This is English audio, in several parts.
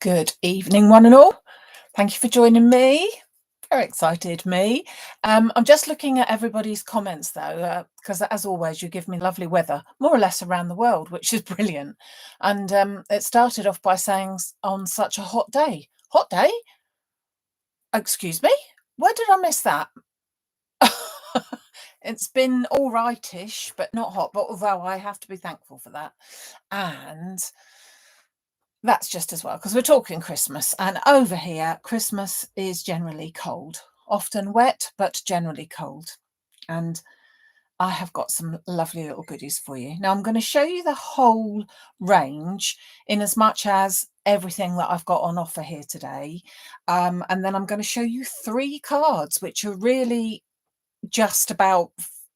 Good evening, one and all. Thank you for joining me. Very excited, me. I'm just looking at everybody's comments, though, because as always, you give me lovely weather, more or less around the world, which is brilliant. And it started off by saying on such a hot day. Hot day? Excuse me? Where did I miss that? It's been all rightish, but not hot. But although I have to be thankful for that. And that's just as well, because we're talking Christmas, and over here, Christmas is generally cold, often wet, but generally cold. And I have got some lovely little goodies for you. Now, I'm going to show you the whole range in as much as everything that I've got on offer here today. And then I'm going to show you 3 cards, which are really just about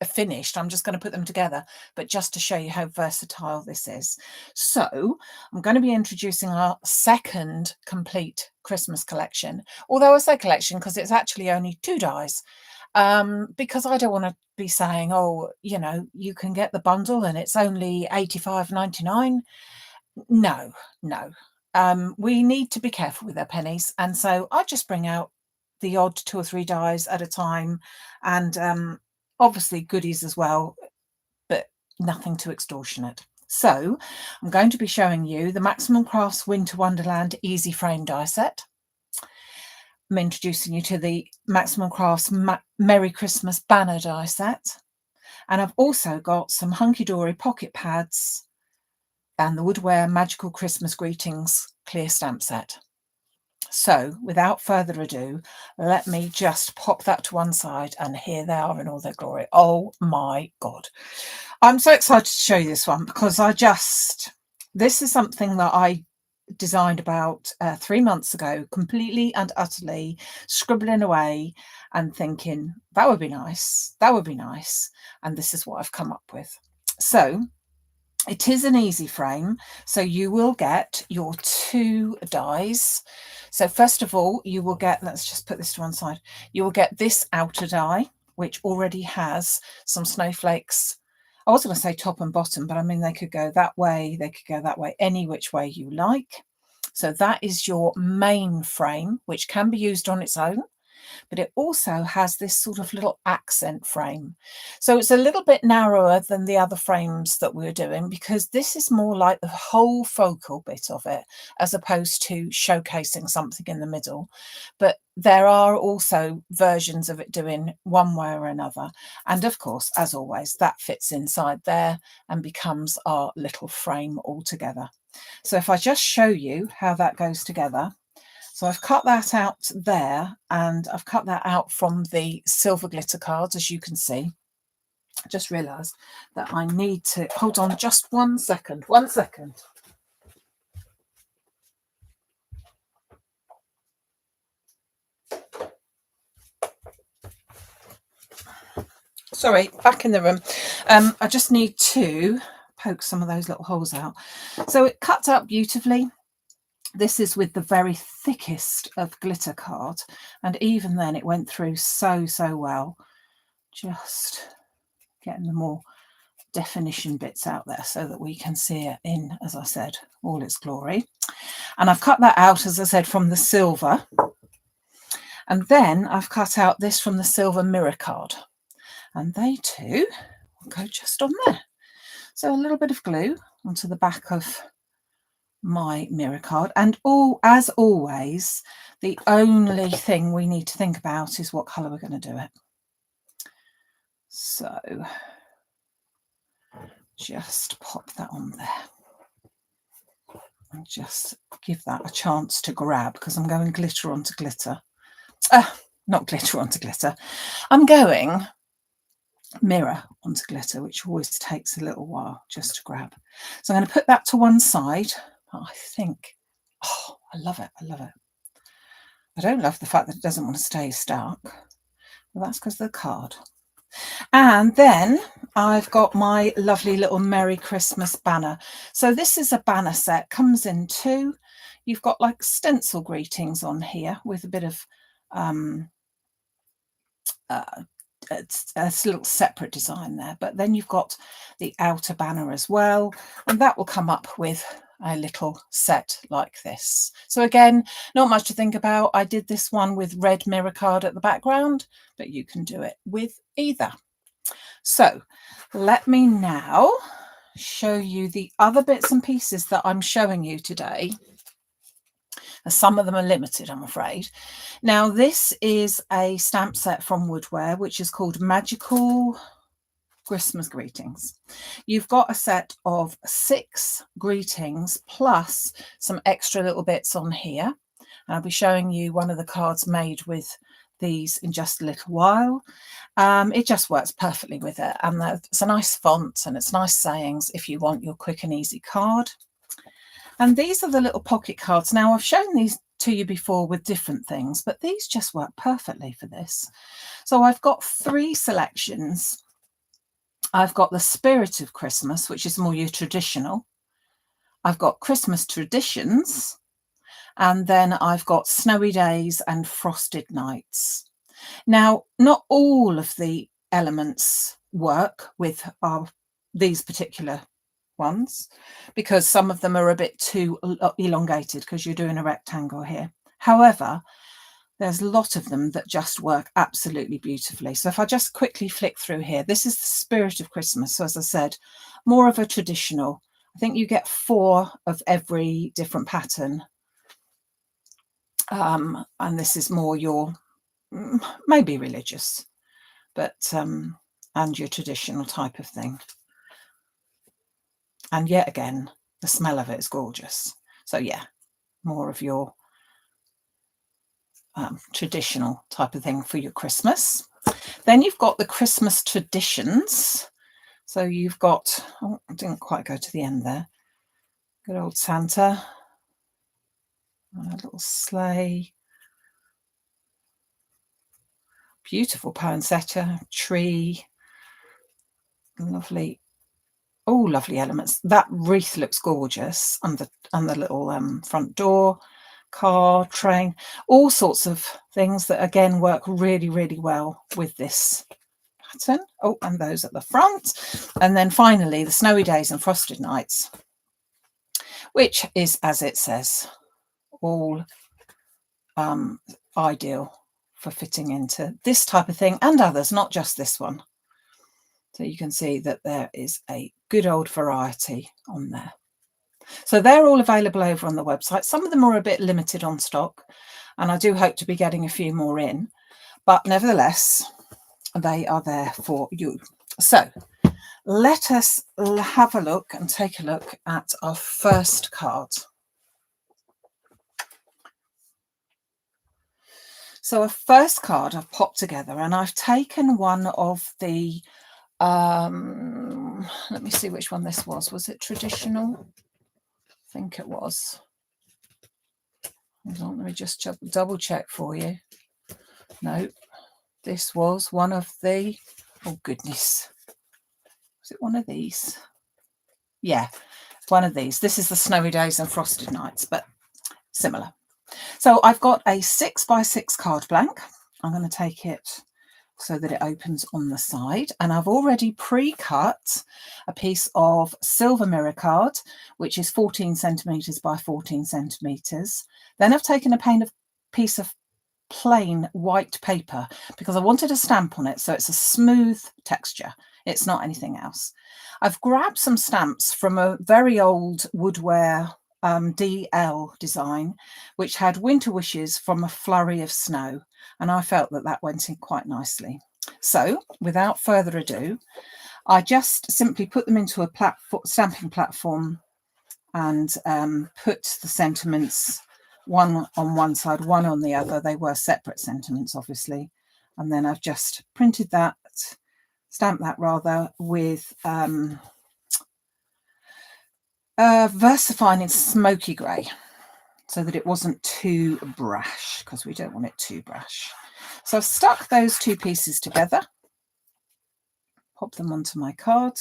finished. I'm just going to put them together, but just to show you how versatile this is. So I'm going to be introducing our second complete Christmas collection, although I say collection because it's actually only 2 dies, because I don't want to be saying, oh, you know, you can get the bundle and it's only $85.99. No. We need to be careful with our pennies, and so I just bring out the odd 2 or 3 dies at a time, and obviously goodies as well, but nothing too extortionate. So I'm going to be showing you the Maximumcrafts Winter Wonderland Easy Frame die set. I'm introducing you to the Maximumcrafts Merry Christmas banner die set, and I've also got some hunky dory pocket pads and the Woodware Magical Christmas Greetings clear stamp set. So without further ado, let me just pop that to one side, and here they are in all their glory. Oh my God. I'm so excited to show you this one because this is something that I designed about 3 months ago, completely and utterly scribbling away and thinking that would be nice. And this is what I've come up with. So it is an easy frame, so you will get your 2 dies. So first of all, you will get, let's just put this to one side, you will get this outer die, which already has some snowflakes. I was going to say top and bottom, but I mean, they could go that way, they could go that way, any which way you like. So that is your main frame, which can be used on its own, but it also has this sort of little accent frame. So it's a little bit narrower than the other frames that we were doing, because this is more like the whole focal bit of it, as opposed to showcasing something in the middle. But there are also versions of it doing one way or another. And of course, as always, that fits inside there and becomes our little frame altogether. So if I just show you how that goes together. So I've cut that out there, and I've cut that out from the silver glitter cards, as you can see. I just realised that I need to, hold on just 1 second, 1 second. Sorry, back in the room. I just need to poke some of those little holes out. So it cuts out beautifully. This is with the very thickest of glitter card, and even then it went through so well. Just getting the more definition bits out there so that we can see it in, as I said, all its glory. And I've cut that out, as I said, from the silver, and then I've cut out this from the silver mirror card, and they too will go just on there. So a little bit of glue onto the back of my mirror card, and as always, the only thing we need to think about is what colour we're going to do it. So just pop that on there and just give that a chance to grab, because I'm going glitter onto glitter. Not glitter onto glitter. I'm going mirror onto glitter, which always takes a little while just to grab. So I'm going to put that to one side. I think, oh, I love it. I don't love the fact that it doesn't want to stay stuck. Well, that's because of the card. And then I've got my lovely little Merry Christmas banner. So this is a banner set, comes in 2. You've got like stencil greetings on here with a bit of it's a little separate design there, but then you've got the outer banner as well, and that will come up with a little set like this. So again, not much to think about. I did this one with red mirror card at the background, but you can do it with either. So let me now show you the other bits and pieces that I'm showing you today. Some of them are limited, I'm afraid. Now, this is a stamp set from Woodware, which is called Magical Christmas Greetings. You've got a set of 6 greetings plus some extra little bits on here. And I'll be showing you one of the cards made with these in just a little while. It just works perfectly with it, and it's a nice font and it's nice sayings if you want your quick and easy card. And these are the little pocket cards. Now, I've shown these to you before with different things, but these just work perfectly for this. So I've got 3 selections. I've got the Spirit of Christmas, which is more your traditional. I've got Christmas Traditions, and then I've got Snowy Days and Frosted Nights. Now, not all of the elements work with these particular ones, because some of them are a bit too elongated because you're doing a rectangle here. However, there's a lot of them that just work absolutely beautifully. So if I just quickly flick through here, this is the Spirit of Christmas. So as I said, more of a traditional. I think you get 4 of every different pattern. And this is more your maybe religious, but and your traditional type of thing. And yet again, the smell of it is gorgeous. So yeah, more of your traditional type of thing for your Christmas. Then you've got the Christmas Traditions. So you've got, oh, I didn't quite go to the end there. Good old Santa. A little sleigh. Beautiful poinsettia, tree. Lovely. Oh, lovely elements. That wreath looks gorgeous, and the little front door, car, train, all sorts of things that again work really, really well with this pattern. Oh, and those at the front. And then finally the Snowy Days and Frosted Nights, which is, as it says, all ideal for fitting into this type of thing and others, not just this one. So you can see that there is a good old variety on there. So they're all available over on the website. Some of them are a bit limited on stock, and I do hope to be getting a few more in, but nevertheless, they are there for you. So let us have a look and take a look at our first card. So a first card I've popped together, and I've taken one of the let me see which one this was. Was it traditional? I think it was. Hold on, let me just double check for you. No, this was one of the, oh goodness, was it one of these? Yeah, one of these. This is the Snowy Days and Frosted Nights, but similar. So I've got a 6x6 card blank. I'm going to take it so that it opens on the side, and I've already pre-cut a piece of silver mirror card, which is 14 centimeters by 14 centimeters. Then I've taken a piece of plain white paper because I wanted a stamp on it, so it's a smooth texture. It's not anything else. I've grabbed some stamps from a very old Woodware DL design, which had winter wishes from a flurry of snow, and I felt that that went in quite nicely. So without further ado, I just simply put them into a stamping platform and put the sentiments, one on one side, one on the other. They were separate sentiments, obviously, and then I've just printed that, stamped that rather, with VersaFine in smoky grey, so that it wasn't too brash, because we don't want it too brash. So I've stuck those 2 pieces together, pop them onto my card,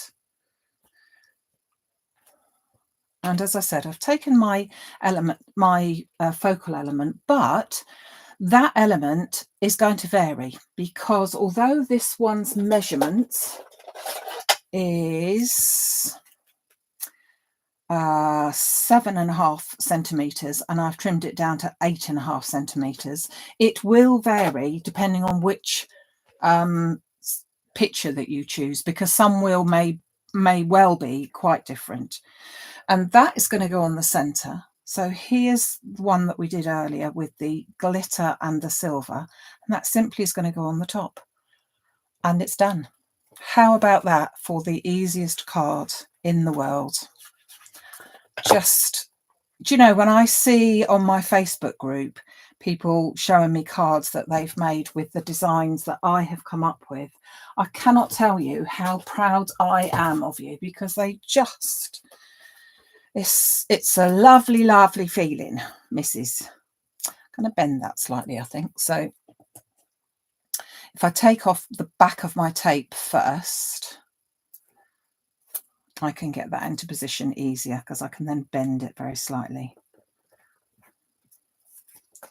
and as I said, I've taken my element, my focal element, but that element is going to vary, because although this one's measurement is 7.5 centimeters, and I've trimmed it down to 8.5 centimeters. It will vary depending on which picture that you choose, because some may well be quite different. And that is going to go on the center. So here's the one that we did earlier with the glitter and the silver, and that simply is going to go on the top, and it's done. How about that for the easiest card in the world? Just, do you know, when I see on my Facebook group people showing me cards that they've made with the designs that I have come up with, I cannot tell you how proud I am of you, because they just, it's a lovely, lovely feeling, Mrs. I'm going to bend that slightly, I think. So if I take off the back of my tape first, I can get that into position easier, because I can then bend it very slightly.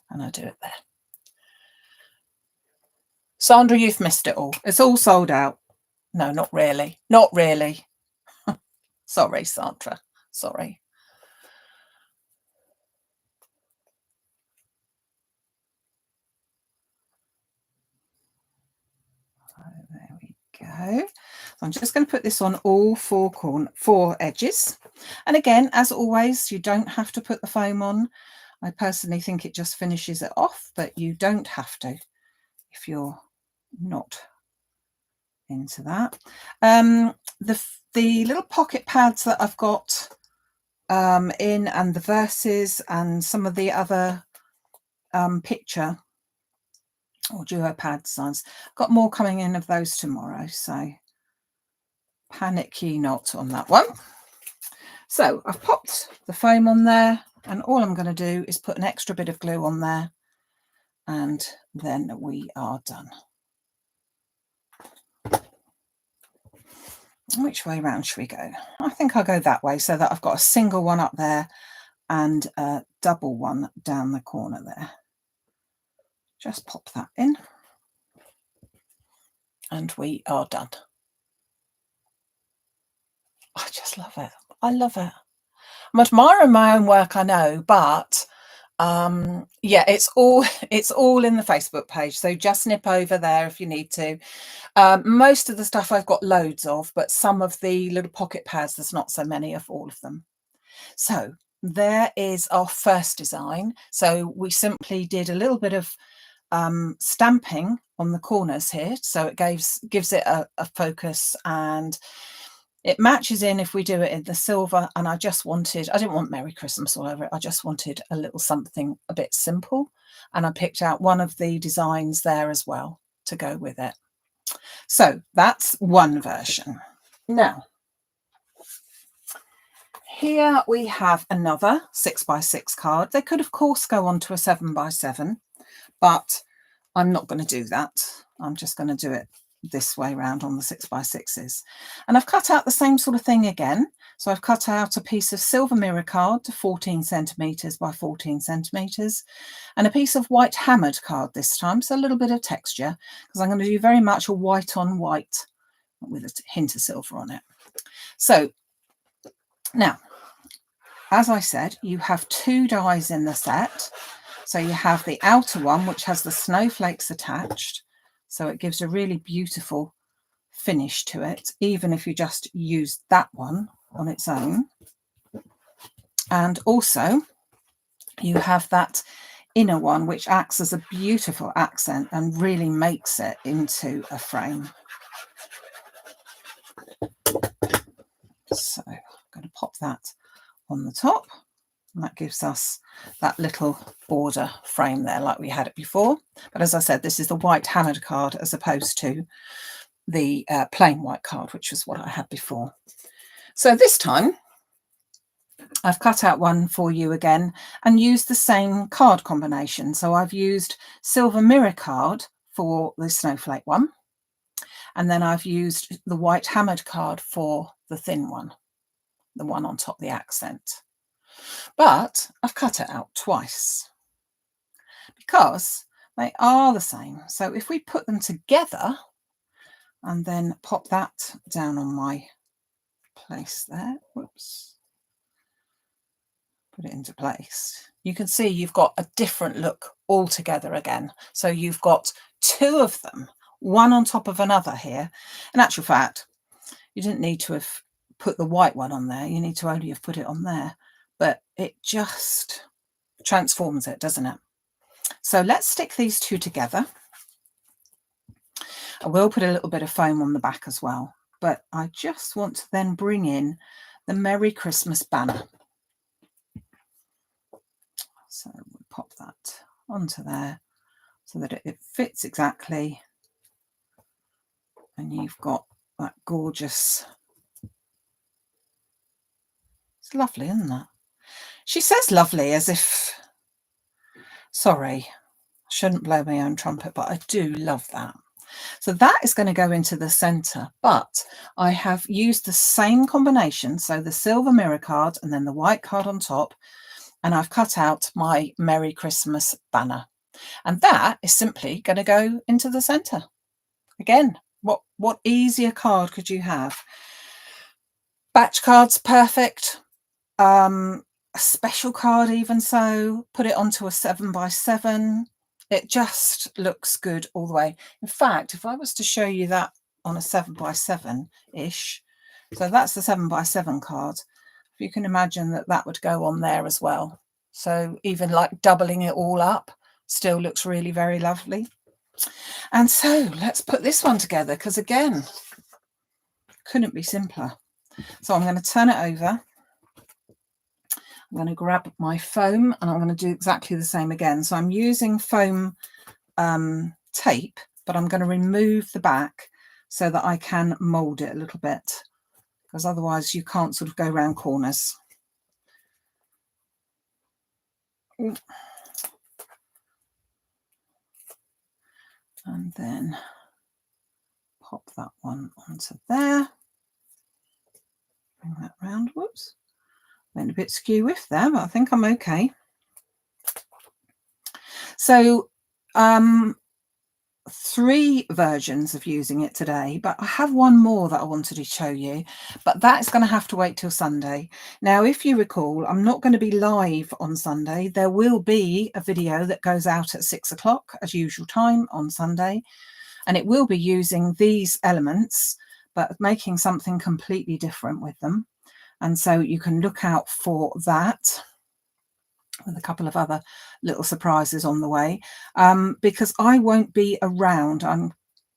And I do it there. Sandra, you've missed it all. It's all sold out. No, not really. Not really. Sorry, Sandra. Sorry. There we go. So I'm just going to put this on all four edges. And again, as always, you don't have to put the foam on. I personally think it just finishes it off, but you don't have to if you're not into that. The little pocket pads that I've got in, and the verses and some of the other picture or duo pad designs, got more coming in of those tomorrow, so panic ye not on that one. So I've popped the foam on there, and all I'm going to do is put an extra bit of glue on there, and then we are done. Which way round should we go? I think I'll go that way, so that I've got a single one up there and a double one down the corner there. Just pop that in, and we are done. I just love it. I love it. I'm admiring my own work, I know, but yeah, it's all in the Facebook page, so just nip over there if you need to. Most of the stuff I've got loads of, but some of the little pocket pads, there's not so many of all of them. So there is our first design. So we simply did a little bit of stamping on the corners here, so it gives it a focus, and it matches in if we do it in the silver. And I didn't want Merry Christmas all over it. I just wanted a little something a bit simple, and I picked out one of the designs there as well to go with it. So that's one version. Now here we have another 6x6 card. They could of course go on to a 7x7, but I'm not going to do that. I'm just going to do it this way round on the 6x6s. And I've cut out the same sort of thing again. So I've cut out a piece of silver mirror card to 14 centimeters by 14 centimeters, and a piece of white hammered card this time, so a little bit of texture, because I'm going to do very much a white on white with a hint of silver on it. So now, as I said, you have two dies in the set. So you have the outer one, which has the snowflakes attached, so it gives a really beautiful finish to it, even if you just use that one on its own. And also you have that inner one, which acts as a beautiful accent and really makes it into a frame. So I'm going to pop that on the top, and that gives us that little border frame there like we had it before. But as I said, this is the white hammered card as opposed to the plain white card, which was what I had before. So this time I've cut out one for you again and used the same card combination. So I've used silver mirror card for the snowflake one, and then I've used the white hammered card for the thin one, the one on top, the accent. But I've cut it out twice because they are the same. So if we put them together and then pop that down on my place there, whoops, put it into place, you can see you've got a different look altogether again. So you've got two of them, one on top of another here. In actual fact, you didn't need to have put the white one on there. You need to only have put it on there, but it just transforms it, doesn't it? So let's stick these two together. I will put a little bit of foam on the back as well, but I just want to then bring in the Merry Christmas banner. So we'll pop that onto there so that it fits exactly. And you've got that gorgeous, it's lovely, isn't it? She says lovely as if, sorry, I shouldn't blow my own trumpet, but I do love that. So that is going to go into the center, but I have used the same combination. So the silver mirror card and then the white card on top, and I've cut out my Merry Christmas banner. And that is simply going to go into the center. Again, what easier card could you have? Batch cards, perfect. A special card, even so. Put it onto a 7x7. It just looks good all the way. In fact, if I was to show you that on a 7x7-ish, so that's the 7x7 card. If you can imagine that that would go on there as well. So even like doubling it all up still looks really very lovely. And so let's put this one together, because again, couldn't be simpler. So I'm going to turn it over. I'm going to grab my foam and I'm going to do exactly the same again. So I'm using foam tape, but I'm going to remove the back so that I can mold it a little bit, because otherwise you can't sort of go around corners. And then pop that one onto there. Bring that round. Whoops. Went a bit skew with there, but I think I'm okay. So 3 versions of using it today, but I have one more that I wanted to show you, but that's going to have to wait till Sunday. Now, if you recall, I'm not going to be live on Sunday. There will be a video that goes out at 6 o'clock as usual time on Sunday, and it will be using these elements, but making something completely different with them. And so you can look out for that, with a couple of other little surprises on the way, because I won't be around. I'm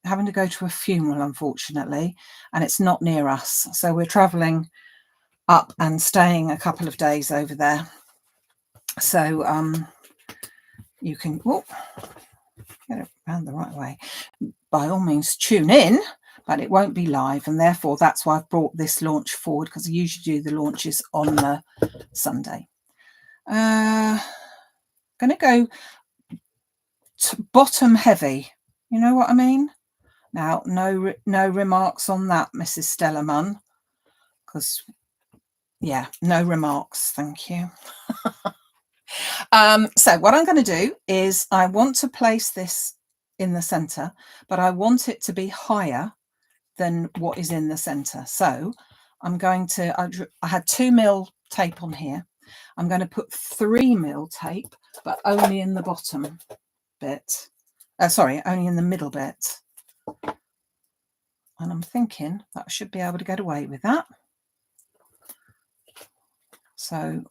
having to go to a funeral, unfortunately, and it's not near us. So we're travelling up and staying a couple of days over there. So you can get it around the right way. By all means, tune in, but it won't be live, and therefore that's why I've brought this launch forward, because I usually do the launches on the Sunday. Going to go bottom heavy, you know what I mean? Now, no remarks on that, Mrs. Stella Munn, because yeah, no remarks, thank you. So what I'm going to do is I want to place this in the center, but I want it to be higher than what is in the center. So I'm going to, I had 2mm tape on here. I'm going to put 3mm tape, but only in the bottom bit. Sorry, only in the middle bit. And I'm thinking that I should be able to get away with that. So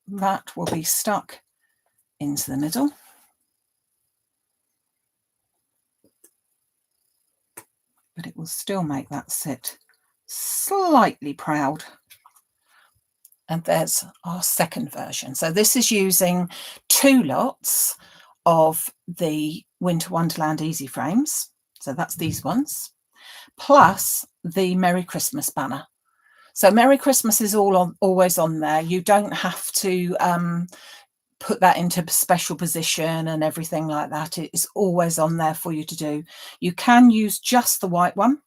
that will be stuck into the middle. But it will still make that sit slightly proud. And there's our second version. So this is using 2 lots of the Winter Wonderland Easy Frames. So that's these ones, plus the Merry Christmas banner. So Merry Christmas is always on there. You don't have to put that into special position and everything like that. It is always on there for you to do. You can use just the white one,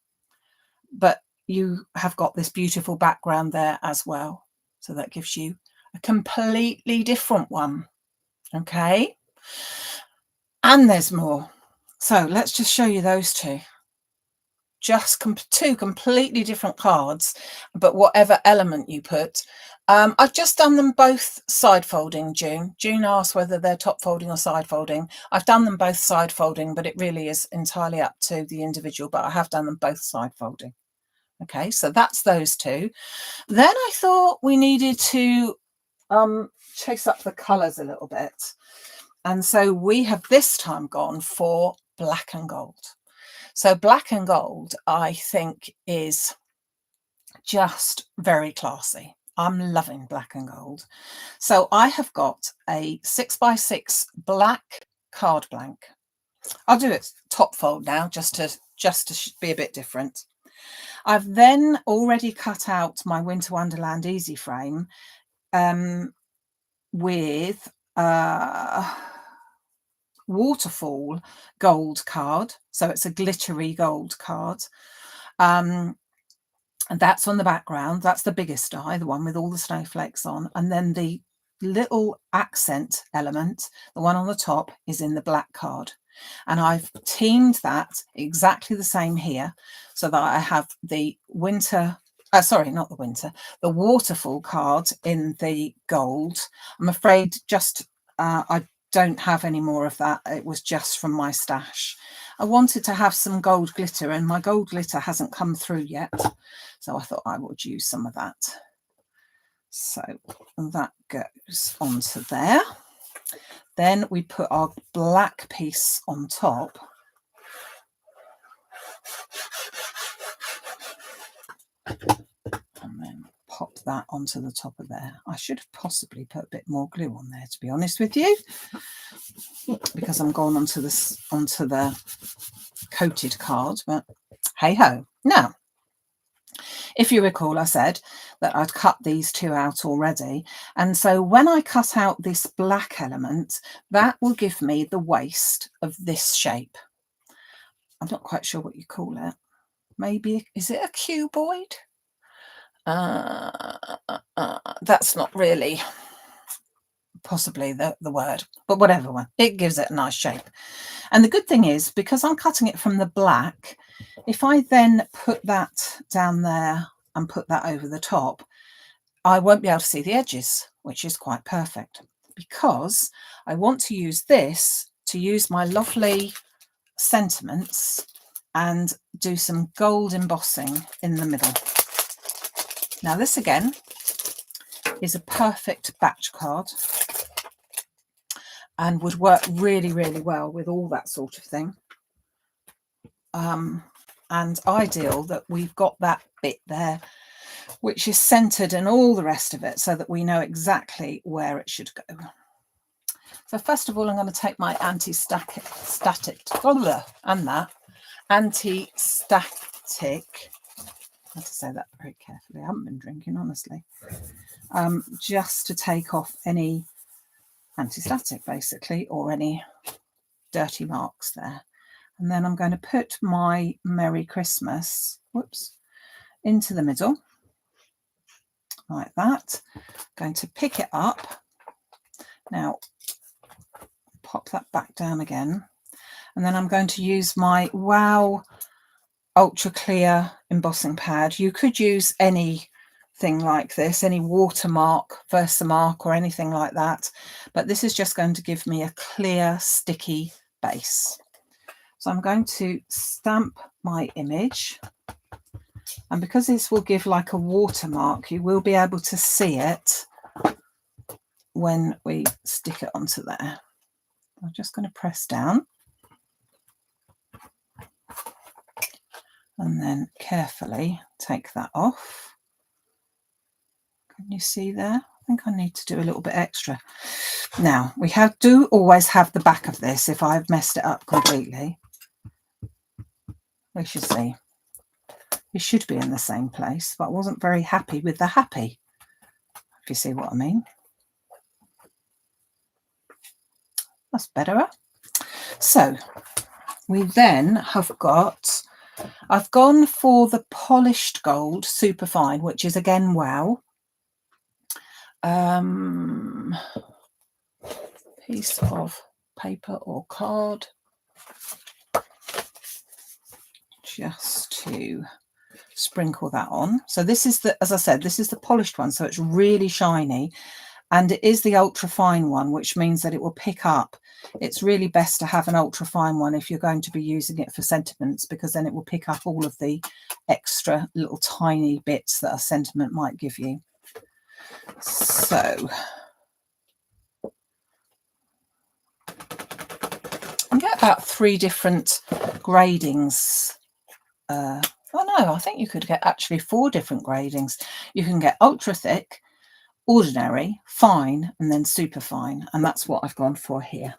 but you have got this beautiful background there as well. So that gives you a completely different one. Okay. And there's more. So let's just show you those two. just two completely different cards, but whatever element you put. I've just done them both side folding, June. June asked whether they're top folding or side folding. I've done them both side folding, but it really is entirely up to the individual, but I have done them both side folding. Okay, so that's those two. Then I thought we needed to chase up the colours a little bit. And so we have this time gone for black and gold. So black and gold, I think, is just very classy. I'm loving black and gold. So I have got a 6x6 black card blank. I'll do it top fold now, just to be a bit different. I've then already cut out my Winter Wonderland easy frame with waterfall gold card, so it's a glittery gold card, and that's on the background. That's the biggest die, the one with all the snowflakes on, and then the little accent element, the one on the top, is in the black card. And I've teamed that exactly the same here, so that I have the winter, sorry, not the winter, the waterfall card in the gold. I'm afraid just I don't have any more of that. It was just from my stash. I wanted to have some gold glitter, and my gold glitter hasn't come through yet, so I thought I would use some of that. So that goes onto there. Then we put our black piece on top. And then pop that onto the top of there. I should have possibly put a bit more glue on there, to be honest with you, because I'm going onto the coated card, but hey ho. Now, if you recall, I said that I'd cut these two out already. And so when I cut out this black element, that will give me the waist of this shape. I'm not quite sure what you call it. Maybe, is it a cuboid? That's not really possibly the word, but whatever one. It gives it a nice shape. And the good thing is, because I'm cutting it from the black, if I then put that down there and put that over the top, I won't be able to see the edges, which is quite perfect, because I want to use this to use my lovely sentiments and do some gold embossing in the middle. Now this again is a perfect batch card and would work really, really well with all that sort of thing. And ideal that we've got that bit there which is centered and all the rest of it, so that we know exactly where it should go. So first of all, I'm going to take my anti-static, and that anti-static, I have to say that very carefully, I haven't been drinking, honestly, just to take off any anti-static basically, or any dirty marks there. And then I'm going to put my Merry Christmas, into the middle, like that. Going to pick it up. Now, pop that back down again. And then I'm going to use my Wow Ultra Clear embossing pad. You could use anything like this, any watermark, Versamark or anything like that. But this is just going to give me a clear, sticky base. So I'm going to stamp my image. And because this will give like a watermark, you will be able to see it when we stick it onto there. I'm just going to press down and then carefully take that off. Can you see there? I think I need to do a little bit extra. Now, we do always have the back of this if I've messed it up completely. We should see. It should be in the same place, but I wasn't very happy with the happy, if you see what I mean. That's better. So we then have got, I've gone for the polished gold superfine, which is again Wow. Piece of paper or card, just to sprinkle that on. So this is the, as I said, this is the polished one, so it's really shiny, and it is the ultra fine one, which means that it will pick up. It's really best to have an ultra fine one if you're going to be using it for sentiments, because then it will pick up all of the extra little tiny bits that a sentiment might give you. So I get about 3 different gradings. Oh no, I think you could get actually 4 different gradings. You can get ultra thick, ordinary, fine, and then super fine, and that's what I've gone for here.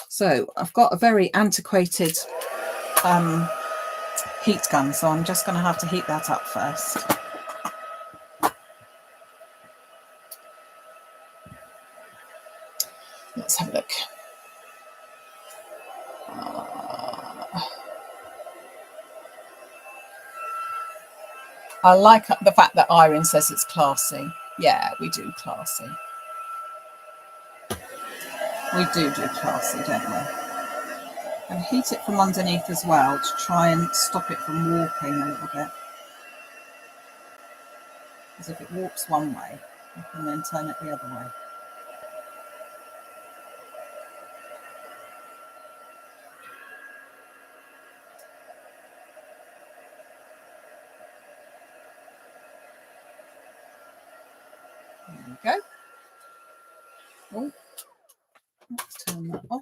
So I've got a very antiquated heat gun, so I'm just going to have to heat that up first. Let's have a look. I like the fact that Irene says it's classy. Yeah, we do classy. We do classy, don't we? And heat it from underneath as well to try and stop it from warping a little bit. Because if it warps one way, you can then turn it the other way. There we go. Oh, let's turn that off.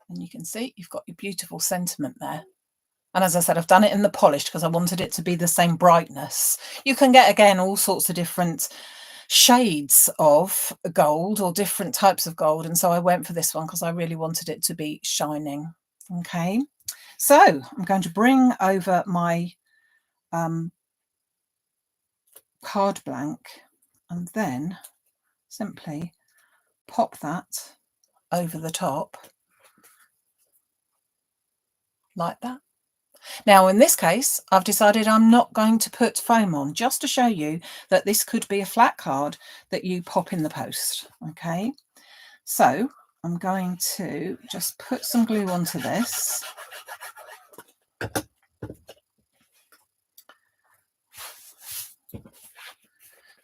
And you can see you've got your beautiful sentiment there. And as I said, I've done it in the polished because I wanted it to be the same brightness. You can get, again, all sorts of different shades of gold or different types of gold. And so I went for this one because I really wanted it to be shining. Okay, so I'm going to bring over my card blank and then simply pop that over the top like that. Now, in this case, I've decided I'm not going to put foam on, just to show you that this could be a flat card that you pop in the post. Okay, so I'm going to just put some glue onto this.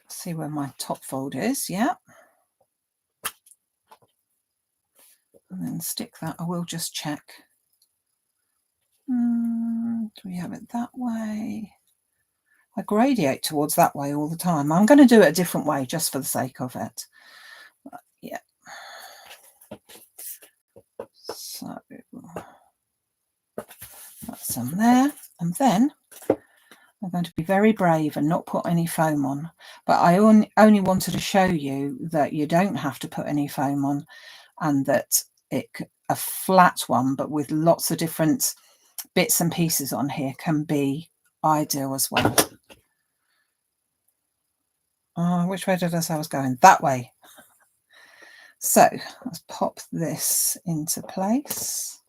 See where my top fold is, yeah. And then stick that. I will just check. Do we have it that way? I gradiate towards that way all the time. I'm going to do it a different way just for the sake of it. But yeah. So that's some there. And then I'm going to be very brave and not put any foam on. But I only wanted to show you that you don't have to put any foam on, and that a flat one, but with lots of different bits and pieces on here, can be ideal as well. Which way did I say I was going? That way. So let's pop this into place.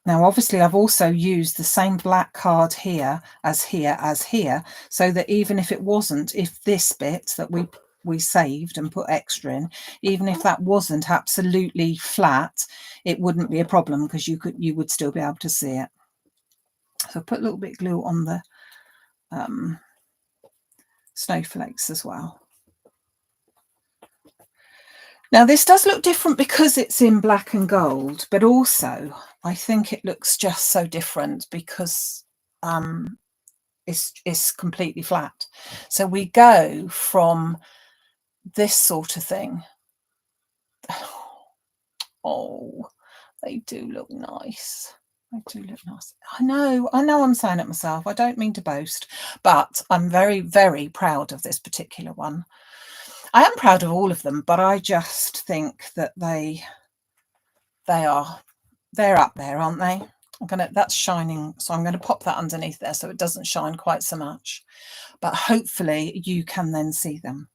Now, obviously, I've also used the same black card here, so that even if it wasn't, if this bit that we saved and put extra in, even if that wasn't absolutely flat, it wouldn't be a problem, because you would still be able to see it. So put a little bit of glue on the snowflakes as well. Now, this does look different because it's in black and gold, but also I think it looks just so different because it's completely flat. So we go from this sort of thing. Oh, they do look nice. They do look nice. I know I'm saying it myself. I don't mean to boast, but I'm very, very proud of this particular one. I am proud of all of them, but I just think that they're up there, aren't they? That's shining, so I'm going to pop that underneath there so it doesn't shine quite so much, but hopefully you can then see them.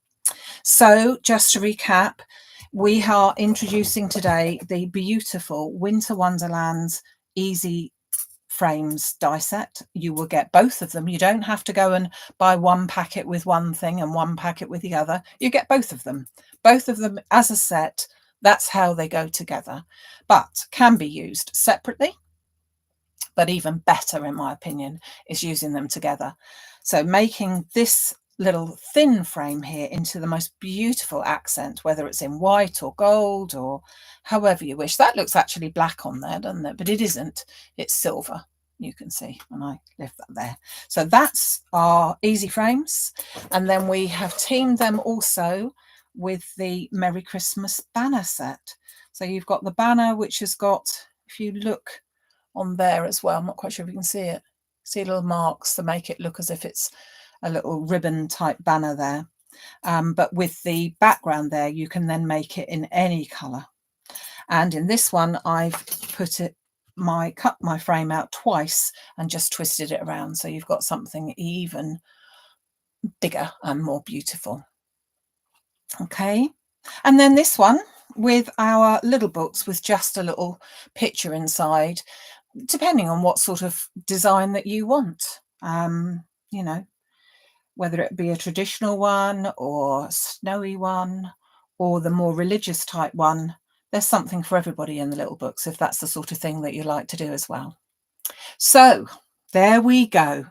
So just to recap, we are introducing today the beautiful Winter Wonderland Easy Frames die set. You will get both of them. You don't have to go and buy one packet with one thing and one packet with the other. You get both of them as a set. That's how they go together, but can be used separately But even better, in my opinion, is using them together. So making this little thin frame here into the most beautiful accent, whether it's in white or gold or however you wish. That looks actually black on there, doesn't it? But it isn't. It's silver. You can see when I lift that there. So that's our easy frames. And then we have teamed them also with the Merry Christmas banner set. So you've got the banner, which has got, if you look on there as well, I'm not quite sure if you can see it, see little marks to make it look as if it's a little ribbon type banner there. But with the background there, you can then make it in any colour. And in this one, I've put it, cut my frame out twice and just twisted it around. So you've got something even bigger and more beautiful. Okay. And then this one with our little books with just a little picture inside, depending on what sort of design that you want. You know, whether it be a traditional one or a snowy one or the more religious type one, there's something for everybody in the little books if that's the sort of thing that you like to do as well. So there we go.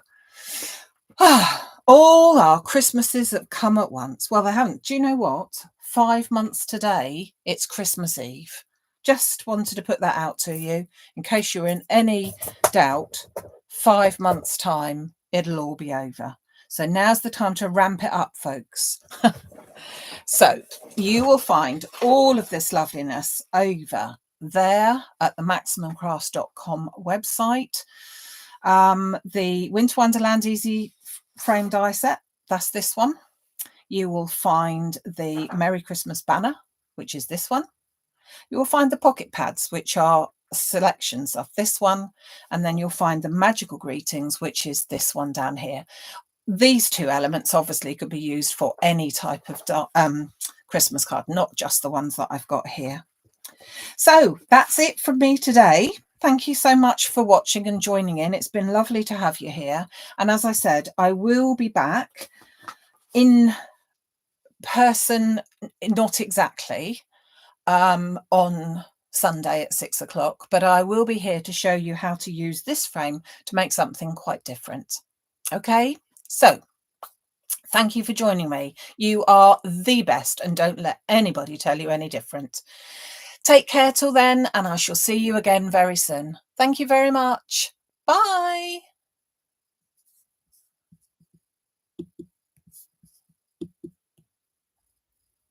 All our Christmases have come at once. Well, they haven't. Do you know what? 5 months today, it's Christmas Eve. Just wanted to put that out to you in case you're in any doubt. 5 months' time, it'll all be over. So now's the time to ramp it up, folks. So you will find all of this loveliness over there at the maximumcrafts.com website. The Winter Wonderland Easy Frame Die Set, that's this one. You will find the Merry Christmas banner, which is this one. You will find the pocket pads, which are selections of this one. And then you'll find the magical greetings, which is this one down here. These two elements obviously could be used for any type of Christmas card, not just the ones that I've got here. So that's it from me today. Thank you so much for watching and joining in. It's been lovely to have you here. And as I said, I will be back in person, not exactly, on Sunday at 6 o'clock, but I will be here to show you how to use this frame to make something quite different. Okay, so thank you for joining me. You are the best and don't let anybody tell you any different. Take care till then, and I shall see you again very soon. Thank you very much. Bye.